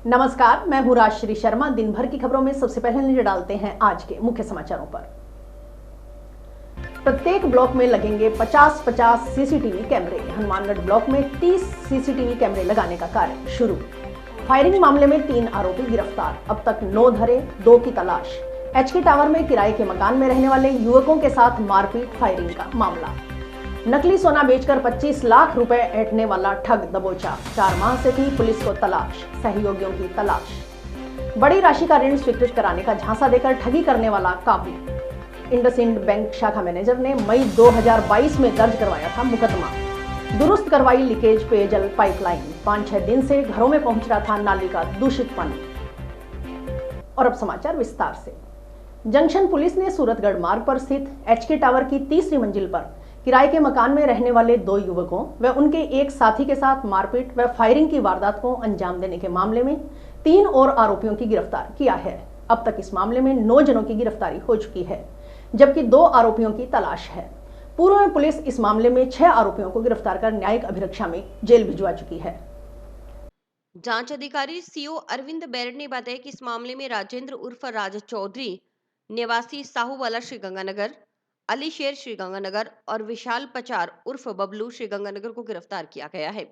नमस्कार, मैं हूं राजश्री शर्मा। दिन भर की खबरों में सबसे पहले नजर डालते हैं आज के मुख्य समाचारों पर। प्रत्येक ब्लॉक में लगेंगे 50-50 सीसीटीवी कैमरे। हनुमानगढ़ ब्लॉक में 30 सीसीटीवी कैमरे लगाने का कार्य शुरू। फायरिंग मामले में 3 आरोपी गिरफ्तार, अब तक 9 धरे, 2 की तलाश। एचके टावर में किराए के मकान में रहने वाले युवकों के साथ मारपीट, फायरिंग का मामला। नकली सोना बेचकर 25 लाख रुपए ऐंठने वाला ठग दबोचा। 4 माह से थी पुलिस को तलाश, सहयोगियों की तलाश। बड़ी राशि का ऋण स्वीकृत कराने का झांसा देकर ठगी करने वाला काबू। इंडसइंड बैंक शाखा मैनेजर ने मई 2022 में दर्ज करवाया था मुकदमा। दुरुस्त करवाई लीकेज पेयजल पाइपलाइन। 5-6 दिन से घरों में पहुंच रहा था नाली का दूषित पानी। और अब समाचार विस्तार से। जंक्शन पुलिस ने सूरतगढ़ मार्ग पर स्थित एचके टावर की 3री मंजिल पर किराए के मकान में रहने वाले 2 युवकों व उनके एक साथी के साथ मारपीट व फायरिंग की वारदात को अंजाम देने के मामले में 3 और आरोपियों की गिरफ्तार किया है। अब तक इस मामले में 9 जनों की गिरफ्तारी हो चुकी है, जबकि 2 आरोपियों की तलाश है। पूर्व में पुलिस इस मामले में 6 आरोपियों को गिरफ्तार कर न्यायिक अभिरक्षा में जेल भिजवा चुकी है। जांच अधिकारी सीओ अरविंद बैरड ने बताया कि इस मामले में राजेंद्र उर्फ राज चौधरी निवासी साहूवाला श्रीगंगानगर, अली शेर श्रीगंगानगर और विशाल पचार उर्फ बबलू श्रीगंगानगर को गिरफ्तार किया गया है।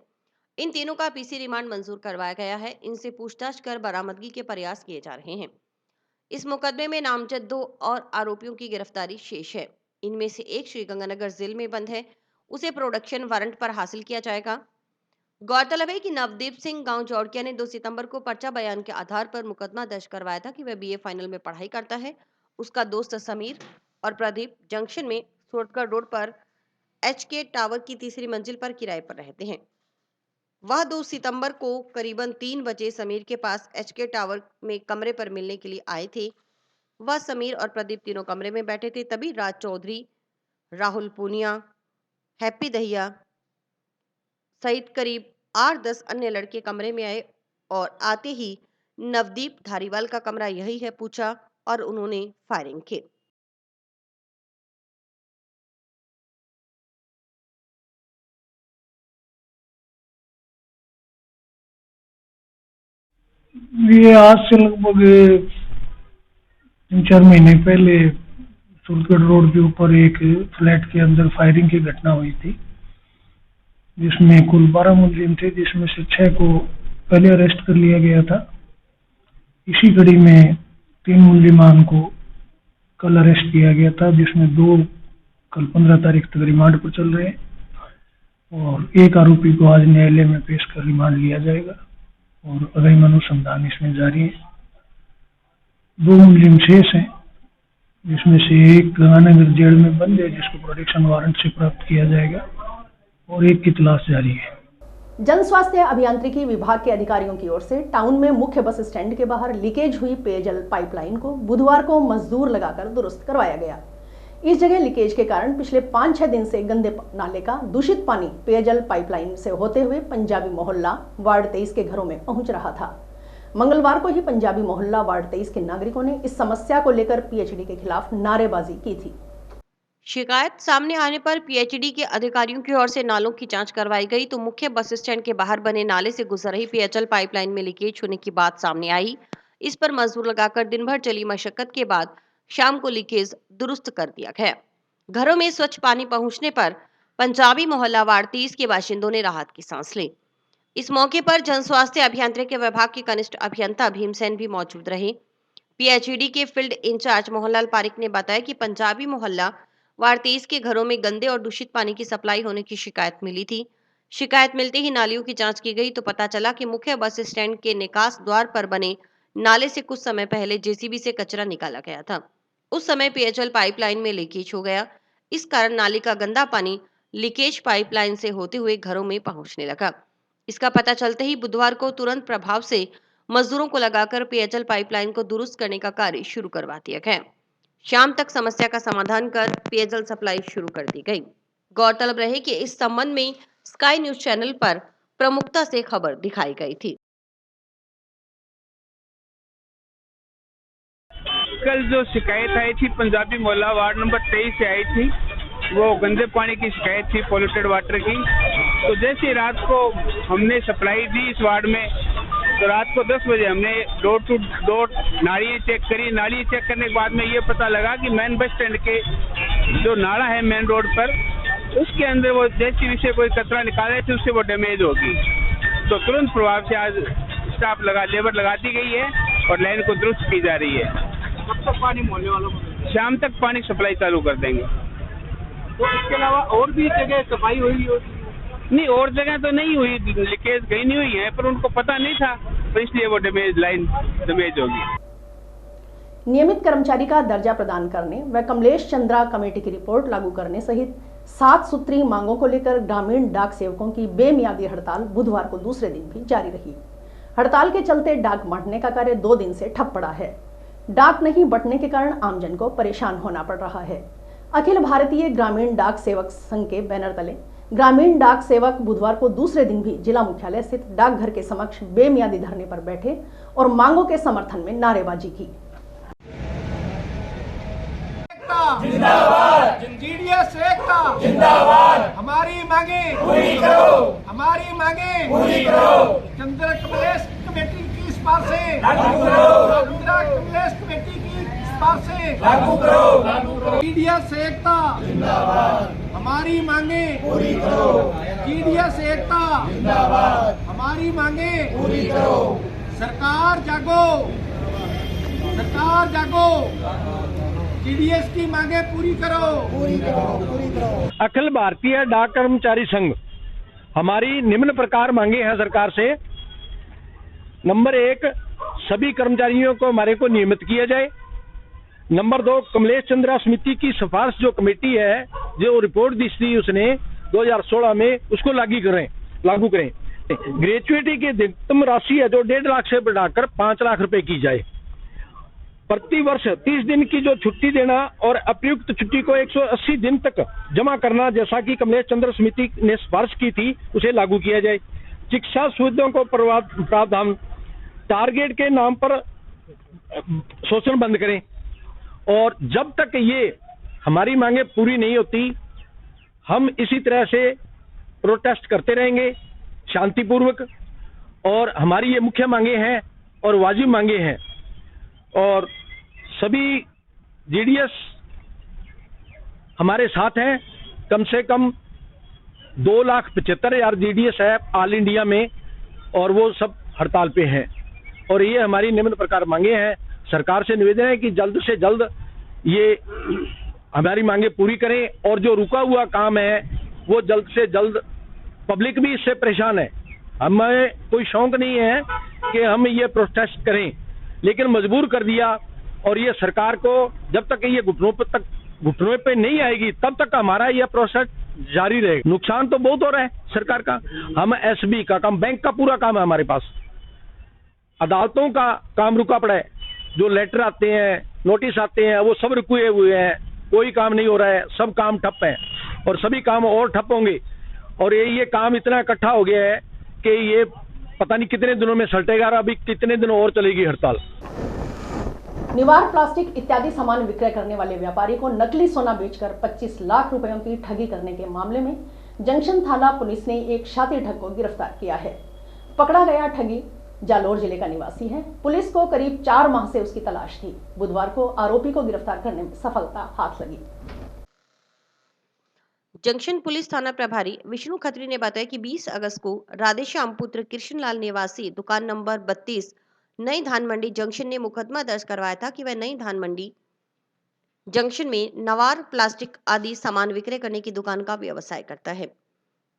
इन तीनों का पीसी रिमांड मंजूर करवाया गया है। इनसे पूछताछ कर बरामदगी के प्रयास किए जा रहे हैं। इस मुकदमे में नामजद 2 और आरोपियों की गिरफ्तारी शेष है। इनमें से एक श्रीगंगानगर जेल में बंद है, उसे प्रोडक्शन वारंट पर हासिल किया जाएगा। गौरतलब है कि नवदीप सिंह गांव जौड़किया ने 2 सितंबर को पर्चा बयान के आधार पर मुकदमा दर्ज करवाया था कि वह बीए फाइनल में पढ़ाई करता है। उसका दोस्त समीर और प्रदीप जंक्शन में सूरतगढ़ रोड पर एचके टावर की 3री मंजिल पर किराए पर रहते हैं। वह 2 सितंबर को करीबन 3 बजे समीर के पास एचके टावर में कमरे पर मिलने के लिए आए थे। वह समीर और प्रदीप तीनों कमरे में बैठे थे, तभी राज चौधरी, राहुल पूनिया, हैप्पी दहिया सहित करीब 8-10 अन्य लड़के कमरे में आए और आते ही नवदीप धारीवाल का कमरा यही है पूछा और उन्होंने फायरिंग की। ये आज से लगभग 3-4 महीने पहले सूरतगढ़ रोड के ऊपर एक फ्लैट के अंदर फायरिंग की घटना हुई थी, जिसमें कुल 12 मुलजिम थे, जिसमें से 6 को पहले अरेस्ट कर लिया गया था। इसी कड़ी में 3 मुलजिमान को कल अरेस्ट किया गया था, जिसमें 2 कल 15 तारीख तक रिमांड पर चल रहे हैं और एक आरोपी को आज न्यायालय में पेश कर रिमांड लिया जाएगा और अग्रिम अनुसंधान इसमें जारी है। 2 मुलजिम शेष हैं, जिसमें से एक गंगानगर जेल में बंद है, जिसको प्रोडक्शन वारंट से प्राप्त किया जाएगा और एक की तलाश जारी है। जन स्वास्थ्य अभियांत्रिकी विभाग के अधिकारियों की ओर से टाउन में मुख्य बस स्टैंड के बाहर लीकेज हुई पेयजल पाइपलाइन को बुधवार को मजदूर लगाकर दुरुस्त करवाया गया। इस जगह लीकेज के कारण पिछले 5-6 दिन से गंदे नाले का दूषित पानी पेयजल पाइपलाइन से होते हुए पंजाबी मोहल्ला वार्ड 23 के घरों में पहुंच रहा था। मंगलवार को ही पंजाबी मोहल्ला वार्ड 23 के नागरिकों ने इस समस्या को लेकर पीएचडी के खिलाफ नारेबाजी की थी। शिकायत सामने आने पर पीएचडी के अधिकारियों की ओर से नालों की जांच करवाई गई तो मुख्य बस स्टैंड के बाहर बने नाले से गुजर रही पेयजल पाइपलाइन में लीकेज होने की बात सामने आई। इस पर मजदूर लगाकर दिन भर चली मशक्कत के बाद शाम को लीकेज दुरुस्त कर दिया गया। घरों में स्वच्छ पानी पहुंचने पर पंजाबी मोहल्ला वार्ड 30 के बाशिंदों ने राहत की सांस ली। इस मौके पर जन स्वास्थ्य अभियांत्रिकी विभाग के कनिष्ठ अभियंता भीमसेन भी मौजूद रहे। पीएचडी के फील्ड इंचार्ज मोहनलाल पारिक ने बताया कि पंजाबी मोहल्ला वार्ड 23 के घरों में गंदे और दूषित पानी की सप्लाई होने की शिकायत मिली थी। शिकायत मिलते ही नालियों की जांच की गई तो पता चला कि मुख्य बस स्टैंड के निकास द्वार पर बने नाले से कुछ समय पहले जेसीबी से कचरा निकाला गया था। उस समय पेयजल पाइपलाइन में लीकेज हो गया। इस कारण नाली का गंदा पानी लीकेज पाइपलाइन से होते हुए घरों में पहुंचने लगा। इसका पता चलते ही बुधवार को तुरंत प्रभाव से मजदूरों को लगाकर पेयजल पाइपलाइन को दुरुस्त करने का कार्य शुरू करवा दिया गया। शाम तक समस्या का समाधान कर पेयजल सप्लाई शुरू कर दी गई। गौरतलब रहे कि इस संबंध में स्काई न्यूज चैनल पर प्रमुखता से खबर दिखाई गई थी। कल जो शिकायत आई थी पंजाबी मोहल्ला वार्ड नंबर 23 से आई थी, वो गंदे पानी की शिकायत थी, पोल्यूटेड वाटर की। तो जैसे रात को हमने सप्लाई दी इस वार्ड में, तो रात को 10 बजे हमने डोर टू डोर नालियाँ चेक करी। नाली चेक करने के बाद में ये पता लगा कि मेन बस स्टैंड के जो नाला है मेन रोड पर, उसके अंदर वो जेसीबी से कोई कचरा निकाले थे, उससे वो डैमेज होगी। तो तुरंत प्रभाव से आज स्टाफ लेबर लगा दी गई है और लाइन को दुरुस्त की जा रही है। कब तक पानी मोहल्ले वालों को? शाम तक पानी सप्लाई चालू कर देंगे। तो इसके अलावा और भी जगह सफाई हुई होगी? नहीं, और जगह तो नहीं हुई, लीकेज कहीं नहीं हुई है, पर उनको पता नहीं था, तो इसलिए वो लाइन डैमेज होगी। नियमित कर्मचारी का दर्जा प्रदान करने व कमलेश चंद्रा कमेटी की रिपोर्ट लागू करने सहित 7 सूत्री मांगों को लेकर ग्रामीण डाक सेवकों की बेमियादी हड़ताल बुधवार को दूसरे दिन भी जारी रही। हड़ताल के चलते डाक बांटने का कार्य 2 दिन से ठप पड़ा है। डाक नहीं बंटने के कारण आमजन को परेशान होना पड़ रहा है। अखिल भारतीय ग्रामीण डाक सेवक संघ के बैनर तले ग्रामीण डाक सेवक बुधवार को दूसरे दिन भी जिला मुख्यालय स्थित डाकघर के समक्ष बेमियादी धरने पर बैठे और मांगों के समर्थन में नारेबाजी की। जिंदाबाद, जीडीएस एकता जिंदाबाद, हमारी मांगे पूरी करो, हमारी मांगे पूरी करो। चंद्र कमलेश कमेटी की सिफारिशें लागू करो, चंद्र कमलेश कमेटी की सिफारिशें लागू करो। जीडीएस एकता जिंदाबाद, हमारी मांगे पूरी करो। जीडीएस एकता जिंदाबाद, हमारी मांगे पूरी करो। सरकार जागो, सरकार जागो, जीडीएस की मांगे पूरी करो, पूरी करो, पूरी करो। अखिल भारतीय डाक कर्मचारी संघ हमारी निम्न प्रकार मांगे हैं सरकार से। नंबर 1, सभी कर्मचारियों को हमारे को नियमित किया जाए। नंबर 2, कमलेश चंद्रा समिति की सिफारिश जो कमेटी है, जो रिपोर्ट दी थी उसने 2016 में, उसको लागू करें। ग्रेचुइटी की अधिकतम राशि है जो 1.5 लाख से बढ़ाकर 5 लाख रुपए की जाए। प्रति वर्ष 30 दिन की जो छुट्टी देना और अप्रयुक्त छुट्टी को 180 दिन तक जमा करना, जैसा कि कमलेश चंद्र समिति ने सिफारिश की थी, उसे लागू किया जाए। शिक्षा सुविधाओं को प्रावधान, टारगेट के नाम पर शोषण बंद करें। और जब तक ये हमारी मांगे पूरी नहीं होती, हम इसी तरह से प्रोटेस्ट करते रहेंगे शांतिपूर्वक। और हमारी ये मुख्य मांगे हैं और वाजिब मांगे हैं। और सभी जीडीएस हमारे साथ हैं। कम से कम 2,75,000 जीडीएस है ऑल इंडिया में, और वो सब हड़ताल पे हैं। और ये हमारी निम्न प्रकार मांगे हैं। सरकार से निवेदन है कि जल्द से जल्द ये हमारी मांगे पूरी करें और जो रुका हुआ काम है वो जल्द से जल्द। पब्लिक भी इससे परेशान है। हमें कोई शौक नहीं है कि हम ये प्रोटेस्ट करें, लेकिन मजबूर कर दिया। और ये सरकार को जब तक ये घुटनों पे नहीं आएगी, तब तक हमारा यह प्रोसेस जारी रहेगा। नुकसान तो बहुत हो रहा है सरकार का। हम एसबी का काम, बैंक का पूरा काम है हमारे पास। अदालतों का काम रुका पड़ा है। जो लेटर आते हैं, नोटिस आते हैं, वो सब रुके हुए हैं। कोई काम नहीं हो रहा है, सब काम ठप है और सभी काम और ठप होंगे। और ये काम इतना इकट्ठा हो गया है कि ये पता नहीं कितने दिनों में सलटेगा। अभी कितने दिनों और चलेगी हड़ताल। निवार प्लास्टिक इत्यादि सामान विक्रय करने वाले व्यापारी को नकली सोना बेचकर 25 लाख रुपयों की ठगी करने के मामले में जंक्शन थाना पुलिस ने एक शातिर ठग को गिरफ्तार किया है। पकड़ा गया ठगी जालोर जिले का निवासी है। पुलिस को करीब 4 माह से उसकी तलाश थी। बुधवार को आरोपी को गिरफ्तार करने में सफलता हाथ लगी। जंक्शन पुलिस थाना प्रभारी विष्णु खत्री ने बताया कि 20 अगस्त को राधेश्याम पुत्र कृष्णलाल निवासी दुकान नंबर 32 नई धान मंडी जंक्शन ने मुकदमा दर्ज करवाया था कि वह नई धान मंडी जंक्शन में नवार प्लास्टिक आदि सामान विक्रय करने की दुकान का व्यवसाय करता है।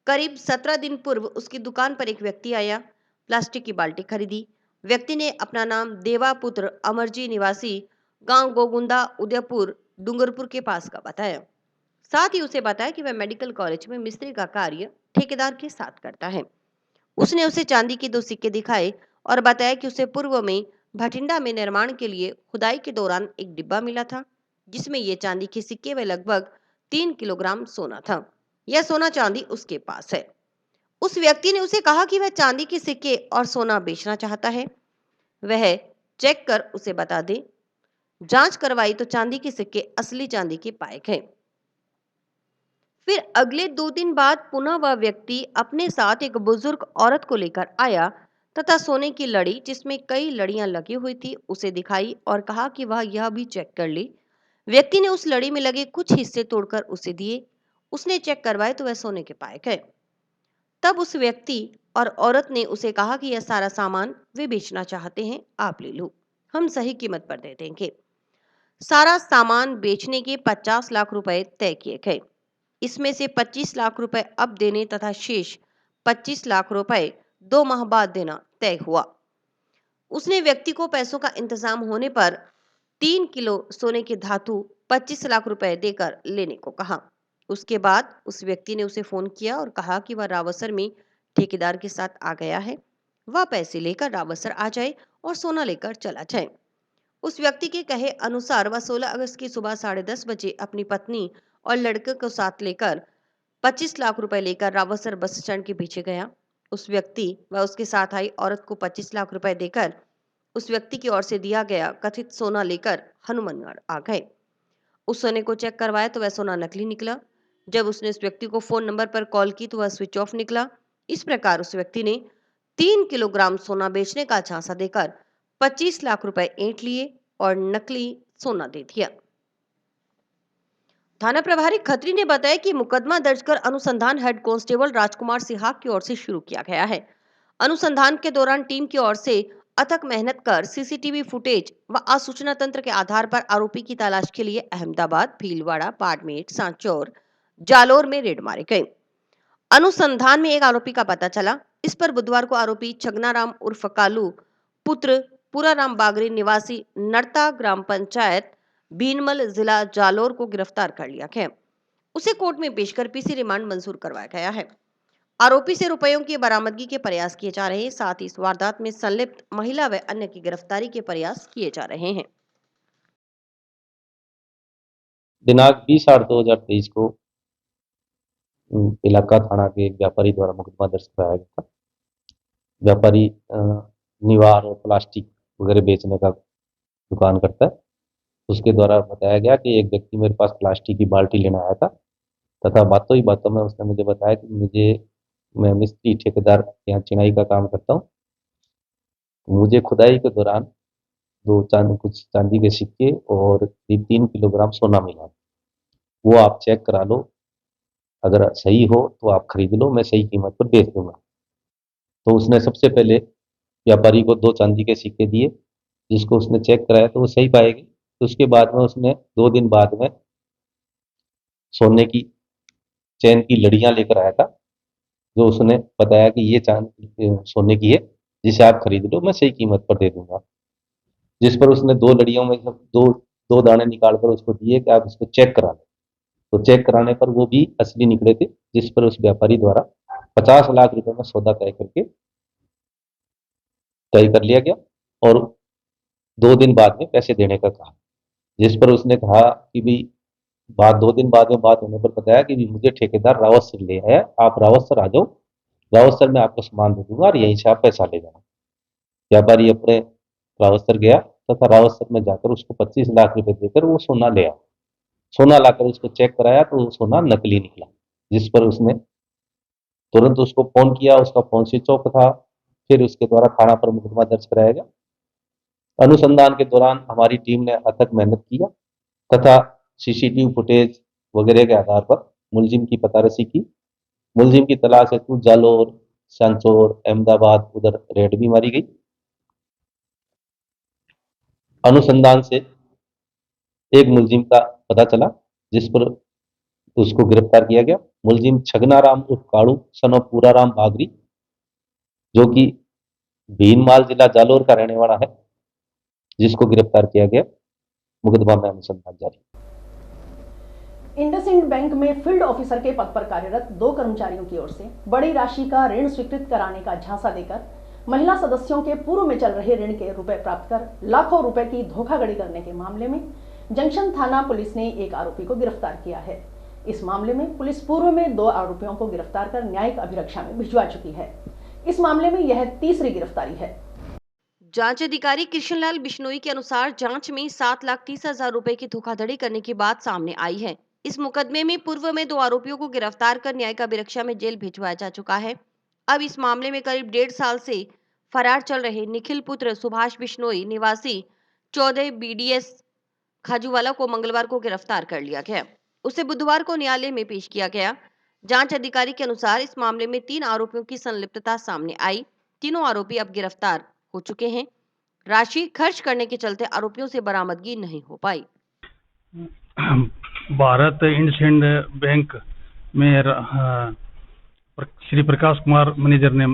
करीब 17 दिन पूर्व उसकी दुकान पर एक व्यक्ति आया, प्लास्टिक की बाल्टी खरीदी। व्यक्ति ने अपना नाम देवा पुत्र अमरजी निवासी गांव गोगुंदा उदयपुर डूंगरपुर के पास का बताया। साथ ही उसे बताया कि वह मेडिकल कॉलेज में मिस्त्री का कार्य ठेकेदार के साथ करता है। उसने उसे चांदी के 2 सिक्के दिखाए और बताया कि उसे पूर्व में भटिंडा में निर्माण के लिए खुदाई के दौरान एक डिब्बा मिला था, जिसमें ये चांदी के सिक्के व लगभग 3 किलोग्राम सोना था। यह सोना चांदी उसके पास है। उस व्यक्ति ने उसे कहा कि वह चांदी के सिक्के और सोना बेचना चाहता है, वह चेक कर उसे बता दे। जांच करवाई तो चांदी के सिक्के असली चांदी के पाए गए। फिर अगले 2 दिन बाद पुनः वह व्यक्ति अपने साथ एक बुजुर्ग औरत को लेकर आया तथा सोने की लड़ी जिसमें कई लड़ियां लगी हुई थी उसे दिखाई और कहा कि वह यह भी चेक कर ले। व्यक्ति ने उस लड़ी में लगे कुछ हिस्से तोड़कर उसे दिए। उसने चेक करवाए तो वह सोने के पाए गए। तब उस व्यक्ति और औरत ने उसे कहा कि यह सारा सामान वे बेचना चाहते हैं, आप ले लो, हम सही कीमत पर दे देंगे। सारा सामान बेचने के 50 लाख रुपए तय किए गए। इसमें से 25 लाख रुपए अब देने तथा शेष 25 लाख रुपए 2 माह बाद देना तय हुआ। उसने व्यक्ति को पैसों का इंतजाम होने पर 3 किलो सोने के धातु 25 लाख रुपए देकर लेने को कहा। उसके बाद उस व्यक्ति ने उसे फोन किया और कहा कि वह रावसर में ठेकेदार के साथ आ गया है, वह पैसे लेकर रावसर आ जाए और सोना लेकर चला जाए। उस व्यक्ति के कहे अनुसार वह 16 अगस्त की सुबह 10:30 बजे अपनी पत्नी और लड़के को साथ लेकर 25 लाख रुपए लेकर रावसर बस स्टैंड के पीछे गया। उस व्यक्ति व उसके साथ आई औरत को 25 लाख रुपए देकर उस व्यक्ति की ओर से दिया गया कथित सोना लेकर हनुमानगढ़ आ गए। उस सोने को चेक करवाया तो वह सोना नकली निकला। जब उसने उस व्यक्ति को फोन नंबर पर कॉल की तो वह स्विच ऑफ निकला। इस प्रकार उस व्यक्ति ने 3 किलोग्राम सोना बेचने का झांसा देकर 25 लाख रुपए ऐंठ लिए और नकली सोना दे दिया। थाना प्रभारी खत्री ने बताया कि मुकदमा दर्ज कर अनुसंधान हेड कांस्टेबल राजकुमार सिहाग की ओर से शुरू किया गया है। अनुसंधान के दौरान टीम की ओर से अथक मेहनत कर सीसीटीवी फुटेज व आसूचना तंत्र के आधार पर आरोपी की तलाश के लिए अहमदाबाद, भीलवाड़ा, बाड़मेर, सांचौर, जालोर में रेड मारे गए। अनुसंधान में एक आरोपी का पता चला। इस पर बुधवार को आरोपी छगनाराम उर्फ कालू पुत्र पूराराम बागरी निवासी नरता ग्राम पंचायत बीनमल जिला जालोर को गिरफ्तार कर लिया गया। उसे कोर्ट में पेश कर पीसी रिमांड मंजूर करवाया गया है। आरोपी से रुपयों की बरामदगी के प्रयास किए जा रहे हैं। साथ ही इस वारदात में संलिप्त महिला व अन्य की गिरफ्तारी के प्रयास किए जा रहे हैं। दिनांक 20/8/2023 को इलाका थाना के एक व्यापारी द्वारा मुकदमा दर्ज कराया गया था। व्यापारी निवार और प्लास्टिक वगैरह बेचने का दुकान करता है। उसके द्वारा बताया गया कि एक व्यक्ति मेरे पास प्लास्टिक की बाल्टी लेने आया था तथा बातों ही बातों में उसने मुझे बताया कि मैं मिस्त्री ठेकेदार के यहाँ चिनाई का काम करता हूँ। मुझे खुदाई के दौरान कुछ चांदी के सिक्के और करीब 3 किलोग्राम सोना मिला। वो आप चेक करा लो, अगर सही हो तो आप खरीद लो, मैं सही कीमत पर बेच दूंगा। तो उसने सबसे पहले व्यापारी को 2 चांदी के सिक्के दिए, जिसको उसने चेक कराया तो वो सही पाएगी। तो उसके बाद में उसने 2 दिन बाद में सोने की चैन की लड़ियां लेकर आया था, जो उसने बताया कि ये सोने की है, जिसे आप खरीद लो, मैं सही कीमत पर दे दूंगा। जिस पर उसने 2 लड़ियों में से दो दाने निकाल कर उसको दिए कि आप इसको चेक करा लो। तो चेक कराने पर वो भी असली निकले थे, जिस पर उस व्यापारी द्वारा 50 लाख रुपए में सौदा तय कर लिया गया और 2 दिन बाद में पैसे देने का कहा। जिस पर उसने कहा कि भी 2 दिन बाद में बात होने पर बताया कि भी मुझे ठेकेदार रावतसर ले आया, आप रावतसर आ जाओ, रावतसर में आपको सामान दे दूंगा और यहीं से आप पैसा ले जाना। व्यापारी अपने रावतसर गया तथा रावतसर में जाकर उसको 25 लाख रुपए देकर वो सोना ले आया। सोना लाकर उसको चेक कराया तो वो सोना नकली निकला, जिस पर उसने तुरंत उसको फोन किया, उसका फोन स्विच ऑफ था। फिर उसके द्वारा थाना पर मुकदमा दर्ज कराया गया। अनुसंधान के दौरान हमारी टीम ने अथक मेहनत किया तथा सीसीटीवी फुटेज वगैरह के आधार पर मुलजिम की पतारसी की। मुलजिम की तलाश हेतु जालोर, सांचौर, अहमदाबाद उधर रेड भी मारी गई। अनुसंधान से एक मुलजिम का पता चला, जिस पर उसको गिरफ्तार किया गया। मुलजिम छगनाराम उर्फ काड़ू सन ऑफ पूराराम बागरी, जो कि भीनमाल जिला जालोर का रहने वाला है, जिसको गिरफ्तार किया गया। मुकदमा में अनुसंधान जारी। इंडसइंड बैंक में फील्ड ऑफिसर के पद पर कार्यरत 2 कर्मचारियों की ओर से बड़ी राशि का ऋण स्वीकृत कराने का झांसा देकर महिला सदस्यों के पूर्व में चल रहे ऋण के रुपए प्राप्त कर लाखों रुपए की धोखाधड़ी करने के मामले में जंक्शन थाना पुलिस ने एक आरोपी को गिरफ्तार किया है। इस मामले में पुलिस पूर्व में 2 आरोपियों को गिरफ्तार कर न्यायिक अभिरक्षा में भिजवा चुकी है। इस मामले में यह तीसरी गिरफ्तारी है। जांच अधिकारी कृष्णलाल बिश्नोई के अनुसार जांच में 7,30,000 रुपए की धोखाधड़ी करने की बात सामने आई है। इस मुकदमे में पूर्व में 2 आरोपियों को गिरफ्तार कर न्यायिक अभिरक्षा में जेल भिजवाया जा चुका है। अब इस मामले में करीब 1.5 साल से फरार चल रहे निखिल पुत्र सुभाष बिश्नोई निवासी 14 BDS खाजूवाला को मंगलवार को गिरफ्तार कर लिया गया। उसे बुधवार को न्यायालय में पेश किया गया। जांच अधिकारी के अनुसार इस मामले में 3 आरोपियों की संलिप्तता सामने आई। तीनों आरोपी अब गिरफ्तार हो चुके हैं। राशि खर्च करने के चलते आरोपियों से बरामदगी नहीं हो पाई। भारत इंडसइंड बैंक में श्री प्रकाश कुमार मैनेजर ने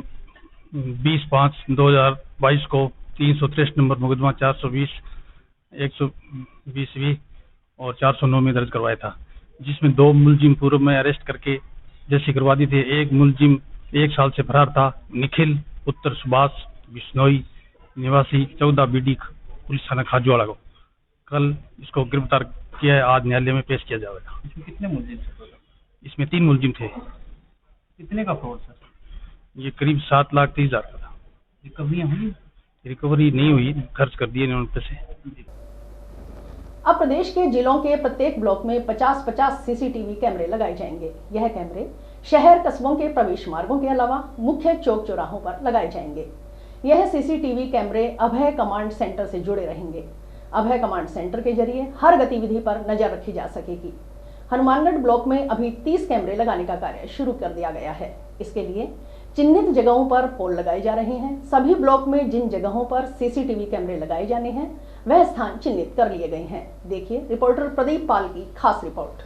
20/5/2022 को 363 नंबर मुकदमा 420 120 और 409 में दर्ज करवाया था, जिसमें 2 मुलजिम पूर्व में अरेस्ट करके जैसे करवा दी थे। एक मुलजिम 1 साल से फरार था, निखिल पुत्र सुभाष बिश्नोई निवासी 14 BD पुलिस थाना खाजूवाला को कल इसको गिरफ्तार किया है। आज न्यायालय में पेश किया जाएगा। इसमें कितने मुलजिम थे? इसमें 3 मुलजिम थे। कितने का फ्रॉड सर? ये करीब 7,30,000 का था। रिकवरियां हुई? रिकवरी नहीं हुई, खर्च कर दिए इन्होंने पैसे। अब प्रदेश के जिलों के प्रत्येक ब्लॉक में 50-50 सीसीटीवी कैमरे लगाए जाएंगे। यह कैमरे शहर कस्बों के प्रवेश मार्गों के अलावा मुख्य चौक चौराहों पर लगाए जाएंगे। यह सीसीटीवी कैमरे अभय कमांड सेंटर से जुड़े रहेंगे। अभय कमांड सेंटर के जरिए हर गतिविधि पर नजर रखी जा सकेगी। हनुमानगढ़ ब्लॉक में अभी 30 कैमरे लगाने का कार्य शुरू कर दिया गया है। इसके लिए चिन्हित जगहों पर पोल लगाए जा रहे हैं। सभी ब्लॉक में जिन जगहों पर सीसीटीवी कैमरे लगाए जाने हैं वह स्थान चिन्हित कर लिए गए हैं। देखिए रिपोर्टर प्रदीप पाल की खास रिपोर्ट।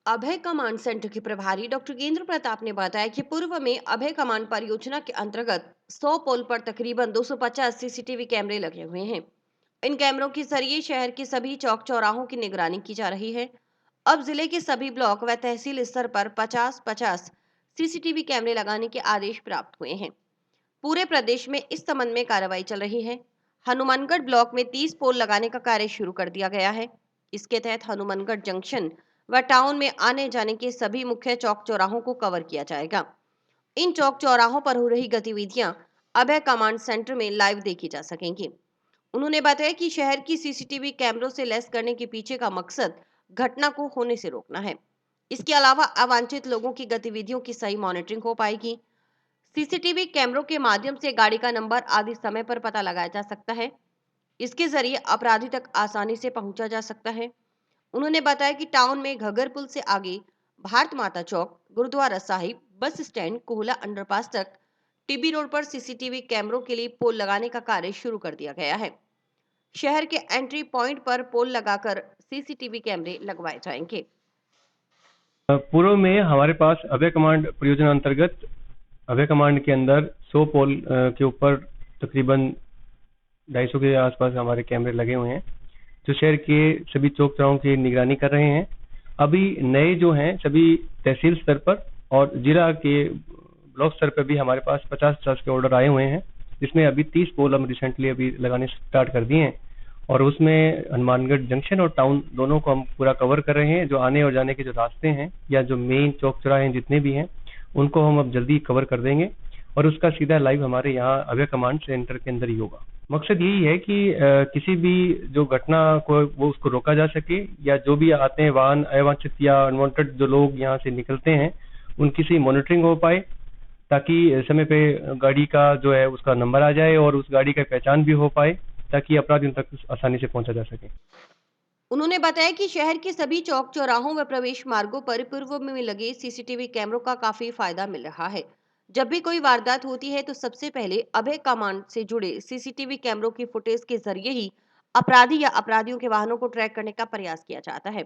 अभय कमांड सेंटर के प्रभारी डॉक्टर गेंद्र प्रताप ने बताया कि पूर्व में अभय कमांड परियोजना के अंतर्गत 100 पोल पर तकरीबन 250 सीसीटीवी कैमरे लगे हुए हैं। इन कैमरों के जरिए शहर के सभी चौक चौराहों की निगरानी की जा रही है। अब जिले के सभी ब्लॉक व तहसील स्तर पर 50-50 सीसीटीवी कैमरे लगाने के आदेश प्राप्त हुए हैं। पूरे प्रदेश में इस संबंध में कार्रवाई चल रही है। हनुमानगढ़ ब्लॉक में 30 पोल लगाने का कार्य शुरू कर दिया गया है। इसके तहत हनुमानगढ़ जंक्शन व टाउन में आने जाने के सभी मुख्य चौक चौराहों को कवर किया जाएगा। इन चौक चौराहों पर हो रही गतिविधियां अभय कमांड सेंटर में लाइव देखी जा सकेंगी। उन्होंने बताया कि शहर की सीसीटीवी कैमरों से लैस करने के पीछे का मकसद घटना को होने से रोकना है। इसके अलावा अवांछित लोगों की गतिविधियों की सही मॉनिटरिंग हो पाएगी। सीसीटीवी कैमरों के माध्यम से गाड़ी का नंबर आदि समय पर पता लगाया जा सकता है। इसके जरिए अपराधी तक आसानी से पहुंचा जा सकता है। उन्होंने बताया कि टाउन में घगर पुल से आगे Bharat Mata Chowk, Gurudwara Sahib, bus stand, Kohla underpass तक टीबी रोड पर सीसीटीवी कैमरों के लिए पोल लगाने का कार्य शुरू कर दिया गया है। शहर के एंट्री पॉइंट पर पोल लगाकर सीसीटीवी कैमरे लगवाए जाएंगे। पूर्व में हमारे पास अभय कमांड परियोजना अंतर्गत अभय कमांड के अंदर 100 पोल के ऊपर तकरीबन 250 के आसपास हमारे कैमरे लगे हुए हैं, जो शहर के सभी चौक चौराहों की निगरानी कर रहे हैं। अभी नए जो हैं सभी तहसील स्तर पर और जिला के ब्लॉक स्तर पर भी हमारे पास 50-50 के ऑर्डर आए हुए हैं, जिसमें अभी 30 पोल हम रिसेंटली अभी लगाने स्टार्ट कर दिए हैं। और उसमें हनुमानगढ़ जंक्शन और टाउन दोनों को हम पूरा कवर कर रहे हैं। जो आने और जाने के जो रास्ते हैं या जो मेन चौक चौराहे हैं जितने भी हैं, उनको हम अब जल्दी कवर कर देंगे और उसका सीधा लाइव हमारे यहाँ अभय कमांड सेंटर के अंदर ही होगा। मकसद यही है कि किसी भी जो घटना को वो उसको रोका जा सके, या जो भी आते हैं वाहन अवांछित या अनवांटेड जो लोग यहाँ से निकलते हैं उनकी सी मॉनिटरिंग हो पाए, ताकि समय पे गाड़ी का जो है उसका नंबर आ जाए और उस गाड़ी का पहचान भी हो पाए, ताकि अपराधियों तक आसानी से पहुंचा जा सके। उन्होंने बताया कि शहर के सभी चौक चौराहों व प्रवेश मार्गों पर पूर्व में लगे सीसीटीवी कैमरों का काफी फायदा मिल रहा है। जब भी कोई वारदात होती है तो सबसे पहले अभय कमांड से जुड़े सीसीटीवी कैमरों की फुटेज के जरिए ही अपराधी या अपराधियों के वाहनों को ट्रैक करने का प्रयास किया जाता है,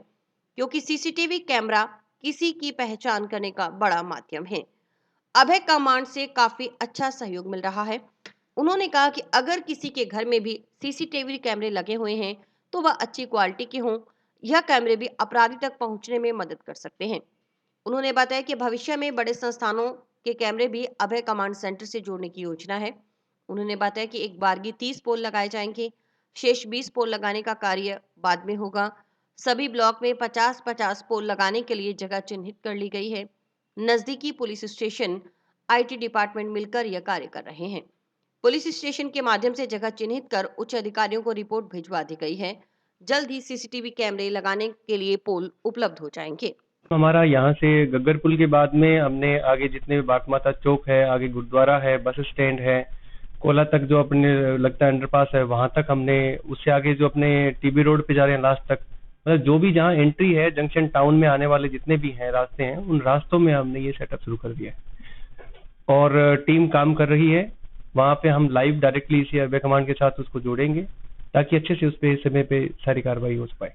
क्योंकि सीसीटीवी कैमरा किसी की पहचान करने का बड़ा माध्यम है। अभय कमांड से काफी अच्छा सहयोग मिल रहा है। उन्होंने कहा कि अगर किसी के घर में भी सीसीटीवी कैमरे लगे हुए हैं तो वह अच्छी क्वालिटी के हों। यह कैमरे भी अपराधी तक पहुंचने में मदद कर सकते हैं। उन्होंने बताया कि भविष्य में बड़े संस्थानों के कैमरे भी अभय कमांड सेंटर से जोड़ने की योजना है। उन्होंने बताया कि एक बारगी 30 पोल लगाए जाएंगे, शेष 20 पोल लगाने का कार्य बाद में होगा। सभी ब्लॉक में 50-50 पोल लगाने के लिए जगह चिन्हित कर ली गई है। नजदीकी पुलिस स्टेशन, IT डिपार्टमेंट मिलकर यह कार्य कर रहे हैं। पुलिस स्टेशन के माध्यम से जगह चिन्हित कर उच्च अधिकारियों को रिपोर्ट भिजवा दी गई है। जल्द ही सीसीटीवी कैमरे लगाने के लिए पोल उपलब्ध हो जाएंगे। हमारा यहाँ से गग्गर पुल के बाद में हमने आगे जितने भी बाग माता चौक है, आगे गुरुद्वारा है, बस स्टैंड है, कोला तक जो अपने लगता है अंडरपास है, वहां तक हमने, उससे आगे जो अपने टीबी रोड पे जा रहे हैं लास्ट तक, मतलब जो भी जहाँ एंट्री है जंक्शन टाउन में आने वाले जितने भी हैं रास्ते हैं, उन रास्तों में हमने ये सेटअप शुरू कर दिया है और टीम काम कर रही है। वहाँ पे हम लाइव डायरेक्टली इसी अरबे कमांड के साथ उसको जोड़ेंगे ताकि अच्छे से उस पे समय पे सारी कार्रवाई हो पाए।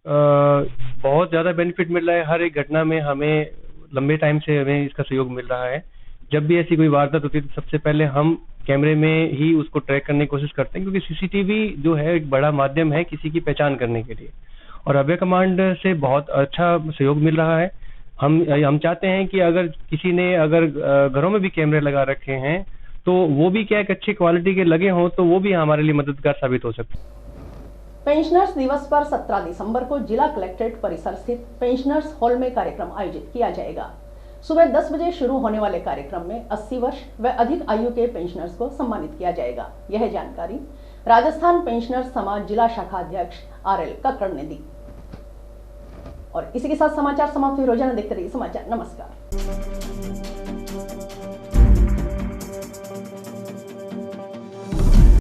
बहुत ज़्यादा बेनिफिट मिल रहा है। हर एक घटना में हमें लंबे टाइम से हमें इसका सहयोग मिल रहा है। जब भी ऐसी कोई वारदात होती है तो सबसे पहले हम कैमरे में ही उसको ट्रैक करने की कोशिश करते हैं, क्योंकि सीसीटीवी जो है एक बड़ा माध्यम है किसी की पहचान करने के लिए, और अभय कमांड से बहुत अच्छा सहयोग मिल रहा है। हम चाहते हैं कि अगर किसी ने अगर घरों में भी कैमरे लगा रखे हैं तो वो भी क्या एक अच्छी क्वालिटी के लगे हों तो वो भी हमारे लिए मददगार साबित हो सकते हैं। पेंशनर्स दिवस पर 17 दिसंबर को जिला कलेक्ट्रेट परिसर स्थित पेंशनर्स हॉल में कार्यक्रम आयोजित किया जाएगा। सुबह 10 बजे शुरू होने वाले कार्यक्रम में 80 वर्ष व अधिक आयु के पेंशनर्स को सम्मानित किया जाएगा। यह जानकारी राजस्थान पेंशनर्स समाज जिला शाखा अध्यक्ष RL कक्कड़ ने दी। और इसी के साथ समाचार समाप्त हुए। रोजाना देखते रहिए समाचार। नमस्कार।